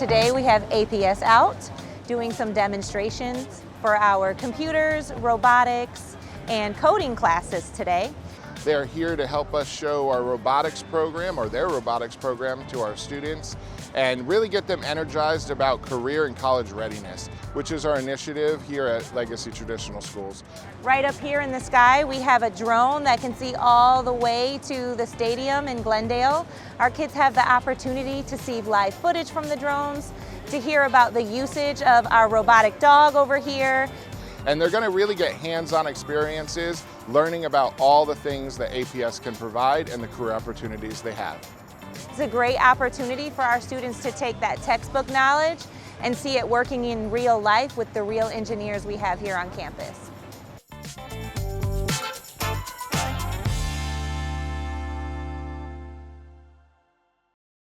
today we have APS out doing some demonstrations for our computers, robotics, and coding classes today. They're here to help us show our robotics program, or their robotics program, to our students and really get them energized about career and college readiness, which is our initiative here at Legacy Traditional Schools. Right up here in the sky, we have a drone that can see all the way to the stadium in Glendale. Our kids have the opportunity to see live footage from the drones, to hear about the usage of our robotic dog over here. And they're going to really get hands-on experiences learning about all the things that APS can provide and the career opportunities they have. It's a great opportunity for our students to take that textbook knowledge and see it working in real life with the real engineers we have here on campus.